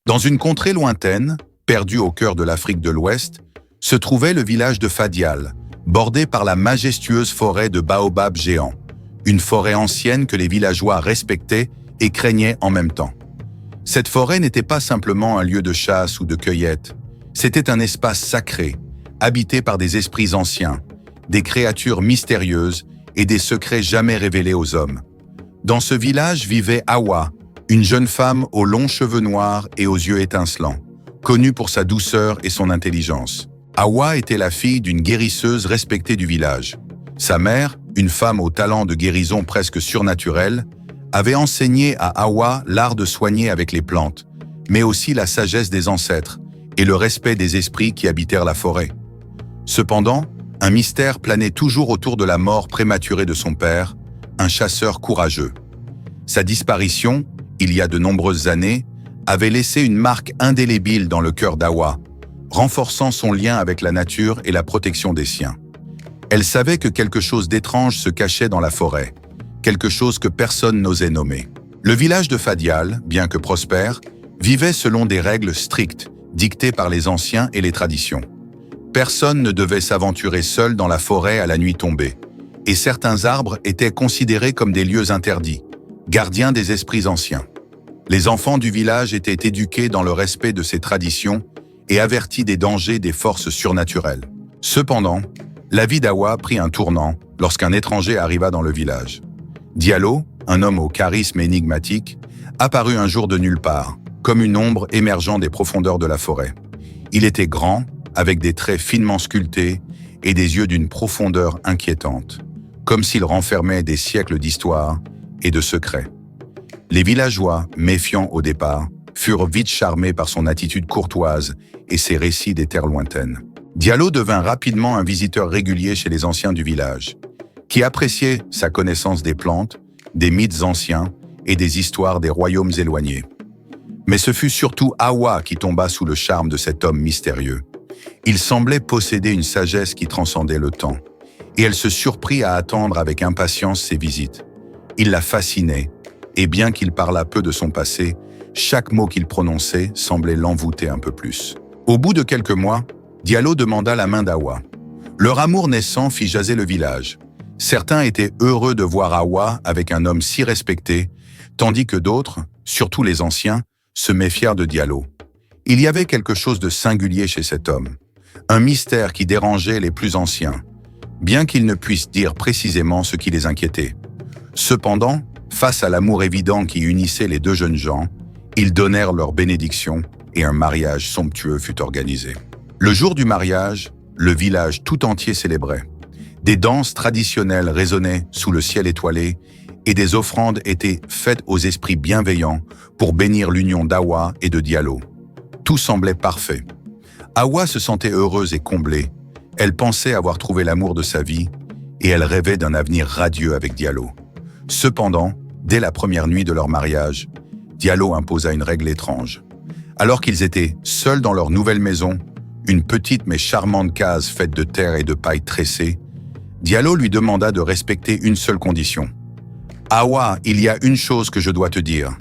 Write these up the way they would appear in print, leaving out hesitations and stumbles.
Dans une contrée lointaine, perdue au cœur de l'Afrique de l'Ouest, se trouvait le village de Fadial, bordé par la majestueuse forêt de baobabs géants, une forêt ancienne que les villageois respectaient et craignaient en même temps. Cette forêt n'était pas simplement un lieu de chasse ou de cueillette, c'était un espace sacré, habité par des esprits anciens, des créatures mystérieuses et des secrets jamais révélés aux hommes. Dans ce village vivait Hawa, une jeune femme aux longs cheveux noirs et aux yeux étincelants, connue pour sa douceur et son intelligence. Hawa était la fille d'une guérisseuse respectée du village. Sa mère, une femme au talent de guérison presque surnaturel, avait enseigné à Hawa l'art de soigner avec les plantes, mais aussi la sagesse des ancêtres et le respect des esprits qui habitèrent la forêt. Cependant, un mystère planait toujours autour de la mort prématurée de son père, un chasseur courageux. Sa disparition, il y a de nombreuses années, avait laissé une marque indélébile dans le cœur d'Hawa, renforçant son lien avec la nature et la protection des siens. Elle savait que quelque chose d'étrange se cachait dans la forêt, quelque chose que personne n'osait nommer. Le village de Fadial, bien que prospère, vivait selon des règles strictes, dictées par les anciens et les traditions. Personne ne devait s'aventurer seul dans la forêt à la nuit tombée, et certains arbres étaient considérés comme des lieux interdits, gardiens des esprits anciens. Les enfants du village étaient éduqués dans le respect de ces traditions et avertis des dangers des forces surnaturelles. Cependant, la vie d'Hawa prit un tournant lorsqu'un étranger arriva dans le village. Diallo, un homme au charisme énigmatique, apparut un jour de nulle part, comme une ombre émergeant des profondeurs de la forêt. Il était grand, avec des traits finement sculptés et des yeux d'une profondeur inquiétante, comme s'il renfermait des siècles d'histoire et de secrets. Les villageois, méfiants au départ, furent vite charmés par son attitude courtoise et ses récits des terres lointaines. Diallo devint rapidement un visiteur régulier chez les anciens du village, qui appréciaient sa connaissance des plantes, des mythes anciens et des histoires des royaumes éloignés. Mais ce fut surtout Hawa qui tomba sous le charme de cet homme mystérieux. Il semblait posséder une sagesse qui transcendait le temps, et elle se surprit à attendre avec impatience ses visites. Il la fascinait, et bien qu'il parlât peu de son passé, chaque mot qu'il prononçait semblait l'envoûter un peu plus. Au bout de quelques mois, Diallo demanda la main d'Hawa. Leur amour naissant fit jaser le village. Certains étaient heureux de voir Hawa avec un homme si respecté, tandis que d'autres, surtout les anciens, se méfièrent de Diallo. Il y avait quelque chose de singulier chez cet homme, un mystère qui dérangeait les plus anciens, bien qu'ils ne puissent dire précisément ce qui les inquiétait. Cependant, face à l'amour évident qui unissait les deux jeunes gens, ils donnèrent leur bénédiction et un mariage somptueux fut organisé. Le jour du mariage, le village tout entier célébrait. Des danses traditionnelles résonnaient sous le ciel étoilé et des offrandes étaient faites aux esprits bienveillants pour bénir l'union d'Hawa et de Diallo. Tout semblait parfait. Hawa se sentait heureuse et comblée. Elle pensait avoir trouvé l'amour de sa vie et elle rêvait d'un avenir radieux avec Diallo. Cependant, dès la première nuit de leur mariage, Diallo imposa une règle étrange. Alors qu'ils étaient seuls dans leur nouvelle maison, une petite mais charmante case faite de terre et de paille tressée, Diallo lui demanda de respecter une seule condition. « Hawa, il y a une chose que je dois te dire, »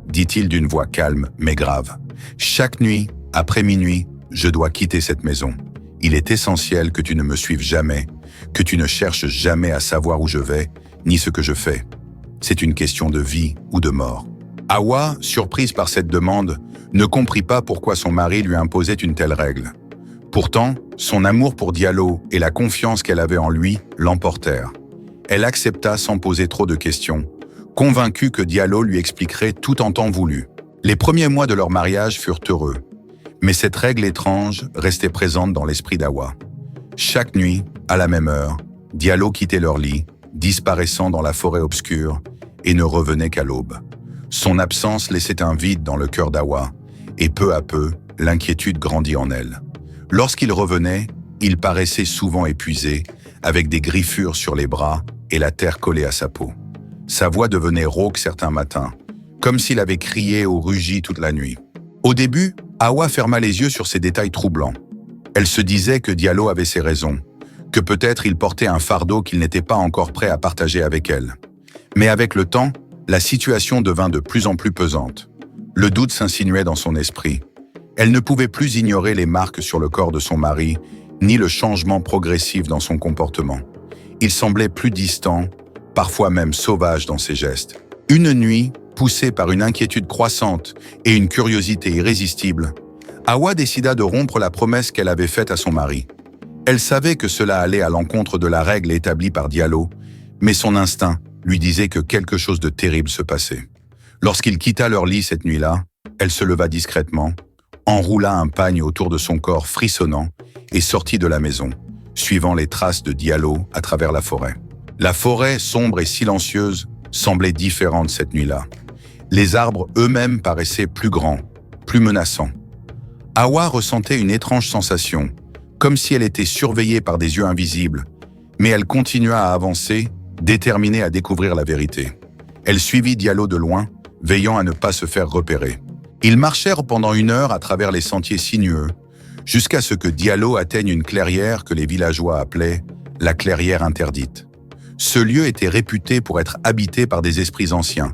dit-il d'une voix calme mais grave. « Chaque nuit, après minuit, je dois quitter cette maison. Il est essentiel que tu ne me suives jamais, que tu ne cherches jamais à savoir où je vais, ni ce que je fais. C'est une question de vie ou de mort. » Hawa, surprise par cette demande, ne comprit pas pourquoi son mari lui imposait une telle règle. Pourtant, son amour pour Diallo et la confiance qu'elle avait en lui l'emportèrent. Elle accepta sans poser trop de questions, convaincue que Diallo lui expliquerait tout en temps voulu. Les premiers mois de leur mariage furent heureux, mais cette règle étrange restait présente dans l'esprit d'Hawa. Chaque nuit, à la même heure, Diallo quittait leur lit, disparaissant dans la forêt obscure, et ne revenait qu'à l'aube. Son absence laissait un vide dans le cœur d'Hawa, et peu à peu, l'inquiétude grandit en elle. Lorsqu'il revenait, il paraissait souvent épuisé, avec des griffures sur les bras et la terre collée à sa peau. Sa voix devenait rauque certains matins, comme s'il avait crié ou rugi toute la nuit. Au début, Hawa ferma les yeux sur ces détails troublants. Elle se disait que Diallo avait ses raisons, que peut-être il portait un fardeau qu'il n'était pas encore prêt à partager avec elle. Mais avec le temps, la situation devint de plus en plus pesante. Le doute s'insinuait dans son esprit. Elle ne pouvait plus ignorer les marques sur le corps de son mari, ni le changement progressif dans son comportement. Il semblait plus distant, parfois même sauvage dans ses gestes. Une nuit, poussée par une inquiétude croissante et une curiosité irrésistible, Hawa décida de rompre la promesse qu'elle avait faite à son mari. Elle savait que cela allait à l'encontre de la règle établie par Diallo, mais son instinct lui disait que quelque chose de terrible se passait. Lorsqu'il quitta leur lit cette nuit-là, elle se leva discrètement, enroula un pagne autour de son corps frissonnant et sortit de la maison, suivant les traces de Diallo à travers la forêt. La forêt, sombre et silencieuse, semblait différente cette nuit-là. Les arbres eux-mêmes paraissaient plus grands, plus menaçants. Hawa ressentait une étrange sensation, comme si elle était surveillée par des yeux invisibles, mais elle continua à avancer, déterminée à découvrir la vérité. Elle suivit Diallo de loin, veillant à ne pas se faire repérer. Ils marchèrent pendant 1 heure à travers les sentiers sinueux, jusqu'à ce que Diallo atteigne une clairière que les villageois appelaient la clairière interdite. Ce lieu était réputé pour être habité par des esprits anciens,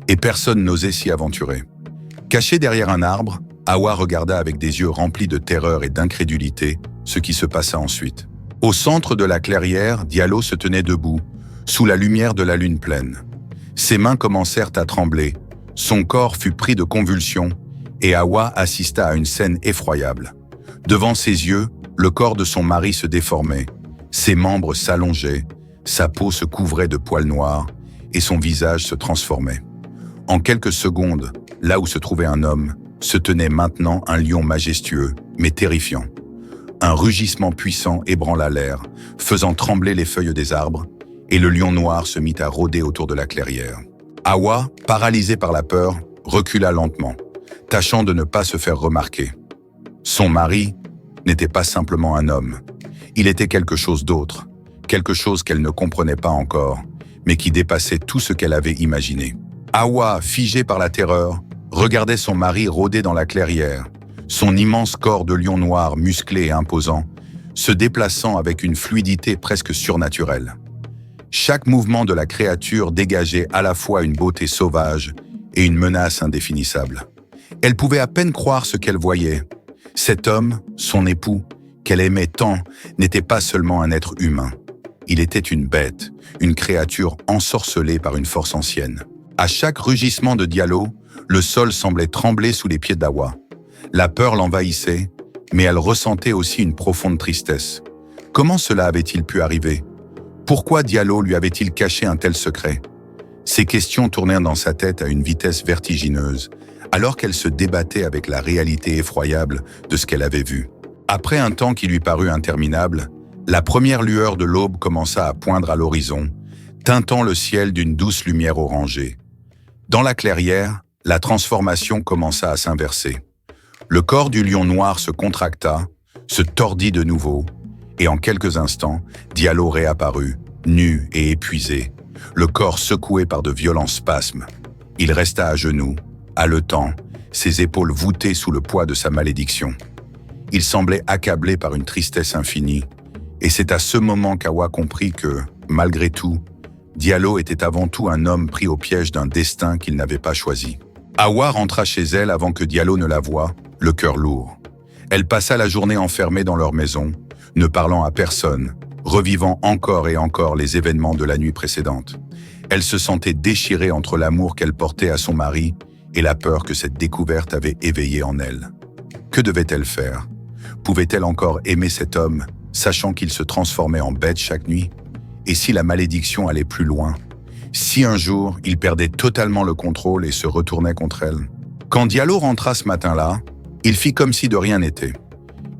et personne n'osait s'y aventurer. Caché derrière un arbre, Hawa regarda avec des yeux remplis de terreur et d'incrédulité ce qui se passa ensuite. Au centre de la clairière, Diallo se tenait debout, sous la lumière de la lune pleine. Ses mains commencèrent à trembler, son corps fut pris de convulsions, et Hawa assista à une scène effroyable. Devant ses yeux, le corps de son mari se déformait, ses membres s'allongeaient, sa peau se couvrait de poils noirs, et son visage se transformait. En quelques secondes, là où se trouvait un homme, se tenait maintenant un lion majestueux, mais terrifiant. Un rugissement puissant ébranla l'air, faisant trembler les feuilles des arbres, et le lion noir se mit à rôder autour de la clairière. Hawa, paralysée par la peur, recula lentement, tâchant de ne pas se faire remarquer. Son mari n'était pas simplement un homme. Il était quelque chose d'autre, quelque chose qu'elle ne comprenait pas encore, mais qui dépassait tout ce qu'elle avait imaginé. Hawa, figée par la terreur, regardait son mari rôder dans la clairière, son immense corps de lion noir musclé et imposant, se déplaçant avec une fluidité presque surnaturelle. Chaque mouvement de la créature dégageait à la fois une beauté sauvage et une menace indéfinissable. Elle pouvait à peine croire ce qu'elle voyait. Cet homme, son époux, qu'elle aimait tant, n'était pas seulement un être humain. Il était une bête, une créature ensorcelée par une force ancienne. À chaque rugissement de Diallo, le sol semblait trembler sous les pieds d'Hawa. La peur l'envahissait, mais elle ressentait aussi une profonde tristesse. Comment cela avait-il pu arriver? Pourquoi Diallo lui avait-il caché un tel secret? Ces questions tournèrent dans sa tête à une vitesse vertigineuse, alors qu'elle se débattait avec la réalité effroyable de ce qu'elle avait vu. Après un temps qui lui parut interminable, la première lueur de l'aube commença à poindre à l'horizon, teintant le ciel d'une douce lumière orangée. Dans la clairière, la transformation commença à s'inverser. Le corps du lion noir se contracta, se tordit de nouveau, et en quelques instants, Diallo réapparut, nu et épuisé, le corps secoué par de violents spasmes. Il resta à genoux, haletant, ses épaules voûtées sous le poids de sa malédiction. Il semblait accablé par une tristesse infinie, et c'est à ce moment qu'Hawa comprit que, malgré tout, Diallo était avant tout un homme pris au piège d'un destin qu'il n'avait pas choisi. Hawa rentra chez elle avant que Diallo ne la voie, le cœur lourd. Elle passa la journée enfermée dans leur maison, ne parlant à personne, revivant encore et encore les événements de la nuit précédente. Elle se sentait déchirée entre l'amour qu'elle portait à son mari et la peur que cette découverte avait éveillée en elle. Que devait-elle faire? Pouvait-elle encore aimer cet homme, sachant qu'il se transformait en bête chaque nuit? Et si la malédiction allait plus loin? Si un jour, il perdait totalement le contrôle et se retournait contre elle? Quand Diallo rentra ce matin-là, il fit comme si de rien n'était.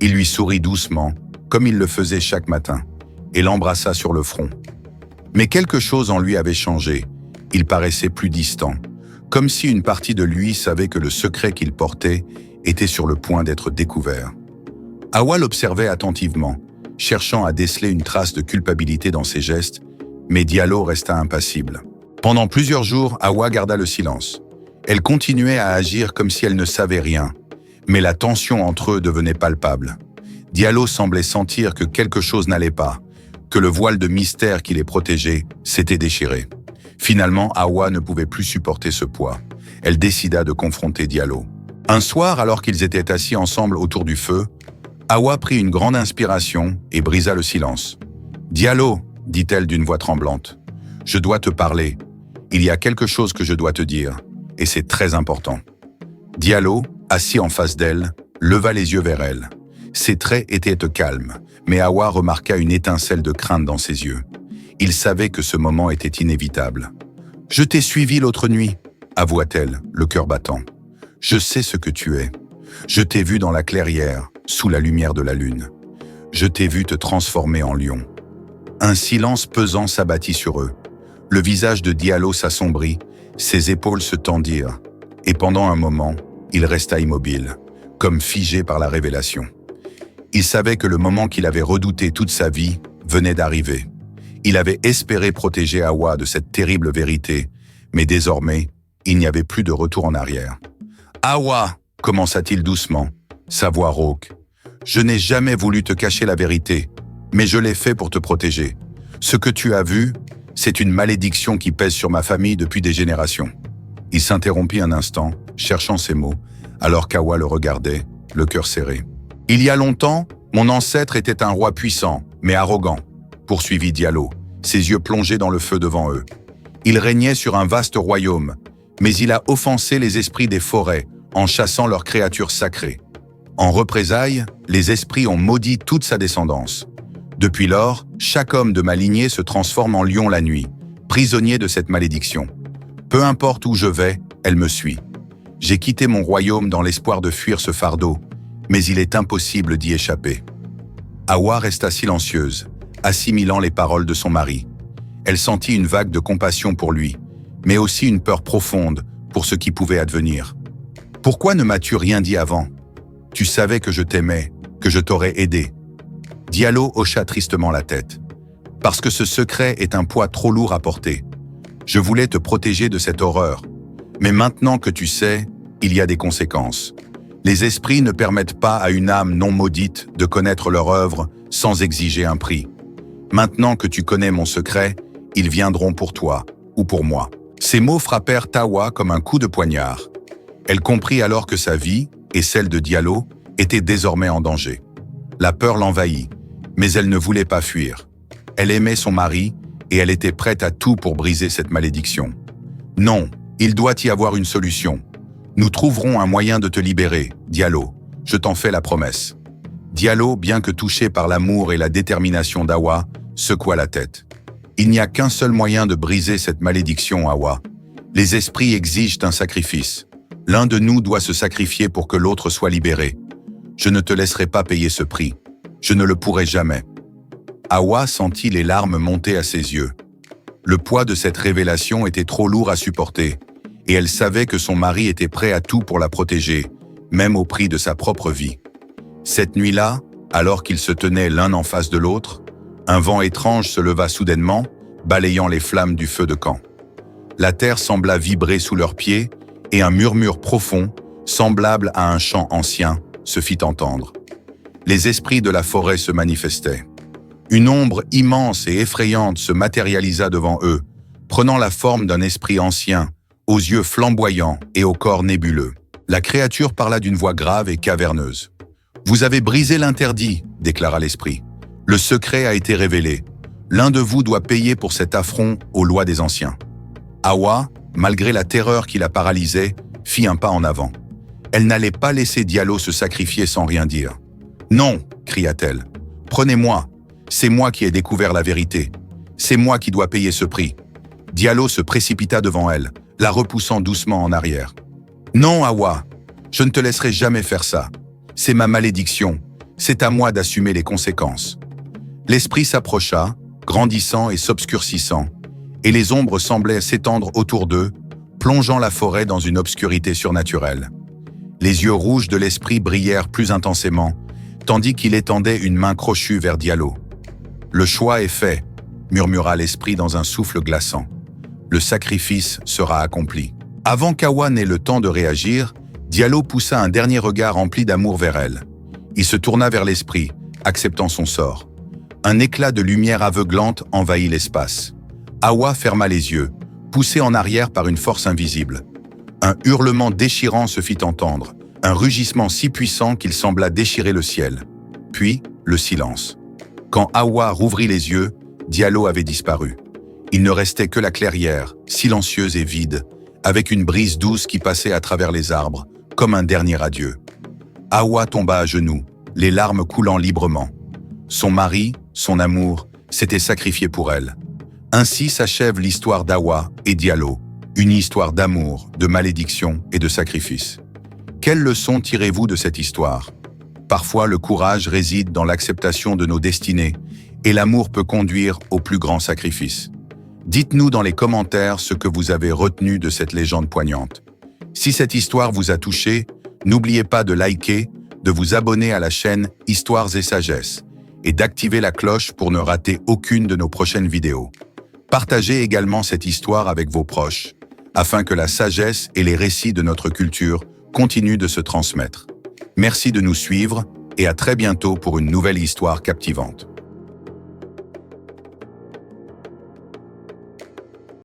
Il lui sourit doucement, comme il le faisait chaque matin, et l'embrassa sur le front. Mais quelque chose en lui avait changé. Il paraissait plus distant, comme si une partie de lui savait que le secret qu'il portait était sur le point d'être découvert. Hawa l'observait attentivement, cherchant à déceler une trace de culpabilité dans ses gestes, mais Diallo resta impassible. Pendant plusieurs jours, Hawa garda le silence. Elle continuait à agir comme si elle ne savait rien, mais la tension entre eux devenait palpable. Diallo semblait sentir que quelque chose n'allait pas, que le voile de mystère qui les protégeait s'était déchiré. Finalement, Hawa ne pouvait plus supporter ce poids. Elle décida de confronter Diallo. Un soir, alors qu'ils étaient assis ensemble autour du feu, Hawa prit une grande inspiration et brisa le silence. « Diallo, dit-elle d'une voix tremblante, je dois te parler. Il y a quelque chose que je dois te dire, et c'est très important. » Diallo, assis en face d'elle, leva les yeux vers elle. Ses traits étaient calmes, mais Hawa remarqua une étincelle de crainte dans ses yeux. Il savait que ce moment était inévitable. « Je t'ai suivi l'autre nuit, » avoua-t-elle, le cœur battant. « Je sais ce que tu es. Je t'ai vu dans la clairière, sous la lumière de la lune. Je t'ai vu te transformer en lion. » Un silence pesant s'abattit sur eux. Le visage de Diallo s'assombrit, ses épaules se tendirent, et pendant un moment, il resta immobile, comme figé par la révélation. Il savait que le moment qu'il avait redouté toute sa vie venait d'arriver. Il avait espéré protéger Hawa de cette terrible vérité, mais désormais, il n'y avait plus de retour en arrière. « Hawa !» commença-t-il doucement, sa voix rauque. « Je n'ai jamais voulu te cacher la vérité, mais je l'ai fait pour te protéger. Ce que tu as vu, c'est une malédiction qui pèse sur ma famille depuis des générations. » Il s'interrompit un instant, cherchant ses mots, alors qu'Hawa le regardait, le cœur serré. « Il y a longtemps, mon ancêtre était un roi puissant, mais arrogant, » poursuivit Diallo, ses yeux plongés dans le feu devant eux. Il régnait sur un vaste royaume, mais il a offensé les esprits des forêts en chassant leurs créatures sacrées. En représailles, les esprits ont maudit toute sa descendance. Depuis lors, chaque homme de ma lignée se transforme en lion la nuit, prisonnier de cette malédiction. Peu importe où je vais, elle me suit. J'ai quitté mon royaume dans l'espoir de fuir ce fardeau, mais il est impossible d'y échapper. Hawa resta silencieuse, assimilant les paroles de son mari. Elle sentit une vague de compassion pour lui, mais aussi une peur profonde pour ce qui pouvait advenir. « Pourquoi ne m'as-tu rien dit avant? Tu savais que je t'aimais, que je t'aurais aidé. » Diallo hocha tristement la tête. « Parce que ce secret est un poids trop lourd à porter. Je voulais te protéger de cette horreur. Mais maintenant que tu sais, il y a des conséquences. Les esprits ne permettent pas à une âme non maudite de connaître leur œuvre sans exiger un prix. Maintenant que tu connais mon secret, ils viendront pour toi, ou pour moi. » Ces mots frappèrent Hawa comme un coup de poignard. Elle comprit alors que sa vie, et celle de Diallo, étaient désormais en danger. La peur l'envahit, mais elle ne voulait pas fuir. Elle aimait son mari, et elle était prête à tout pour briser cette malédiction. « Non, il doit y avoir une solution. Nous trouverons un moyen de te libérer, Diallo. Je t'en fais la promesse. » Diallo, bien que touché par l'amour et la détermination d'Hawa, secoua la tête. « Il n'y a qu'un seul moyen de briser cette malédiction, Hawa. Les esprits exigent un sacrifice. L'un de nous doit se sacrifier pour que l'autre soit libéré. Je ne te laisserai pas payer ce prix. Je ne le pourrai jamais. » Hawa sentit les larmes monter à ses yeux. Le poids de cette révélation était trop lourd à supporter, et elle savait que son mari était prêt à tout pour la protéger, même au prix de sa propre vie. Cette nuit-là, alors qu'ils se tenaient l'un en face de l'autre, un vent étrange se leva soudainement, balayant les flammes du feu de camp. La terre sembla vibrer sous leurs pieds, et un murmure profond, semblable à un chant ancien, se fit entendre. Les esprits de la forêt se manifestaient. Une ombre immense et effrayante se matérialisa devant eux, prenant la forme d'un esprit ancien, aux yeux flamboyants et au corps nébuleux. La créature parla d'une voix grave et caverneuse. « Vous avez brisé l'interdit, » déclara l'esprit. « Le secret a été révélé. L'un de vous doit payer pour cet affront aux lois des anciens. » Hawa, malgré la terreur qui la paralysait, fit un pas en avant. Elle n'allait pas laisser Diallo se sacrifier sans rien dire. « Non !» cria-t-elle. « Prenez-moi. C'est moi qui ai découvert la vérité. C'est moi qui dois payer ce prix. » Diallo se précipita devant elle, la repoussant doucement en arrière. « Non, Hawa, je ne te laisserai jamais faire ça. C'est ma malédiction. C'est à moi d'assumer les conséquences. » L'esprit s'approcha, grandissant et s'obscurcissant, et les ombres semblaient s'étendre autour d'eux, plongeant la forêt dans une obscurité surnaturelle. Les yeux rouges de l'esprit brillèrent plus intensément, tandis qu'il étendait une main crochue vers Diallo. « Le choix est fait, » murmura l'esprit dans un souffle glaçant. « Le sacrifice sera accompli. » Avant qu'Hawa n'ait le temps de réagir, Diallo poussa un dernier regard rempli d'amour vers elle. Il se tourna vers l'esprit, acceptant son sort. Un éclat de lumière aveuglante envahit l'espace. Hawa ferma les yeux, poussée en arrière par une force invisible. Un hurlement déchirant se fit entendre, un rugissement si puissant qu'il sembla déchirer le ciel. Puis, le silence. Quand Hawa rouvrit les yeux, Diallo avait disparu. Il ne restait que la clairière, silencieuse et vide, avec une brise douce qui passait à travers les arbres, comme un dernier adieu. Hawa tomba à genoux, les larmes coulant librement. Son mari, son amour, s'étaient sacrifiés pour elle. Ainsi s'achève l'histoire d'Hawa et Diallo, une histoire d'amour, de malédiction et de sacrifice. Quelle leçon tirez-vous de cette histoire? Parfois, le courage réside dans l'acceptation de nos destinées et l'amour peut conduire au plus grand sacrifice. Dites-nous dans les commentaires ce que vous avez retenu de cette légende poignante. Si cette histoire vous a touché, n'oubliez pas de liker, de vous abonner à la chaîne Histoires et Sagesse et d'activer la cloche pour ne rater aucune de nos prochaines vidéos. Partagez également cette histoire avec vos proches, afin que la sagesse et les récits de notre culture continuent de se transmettre. Merci de nous suivre et à très bientôt pour une nouvelle histoire captivante.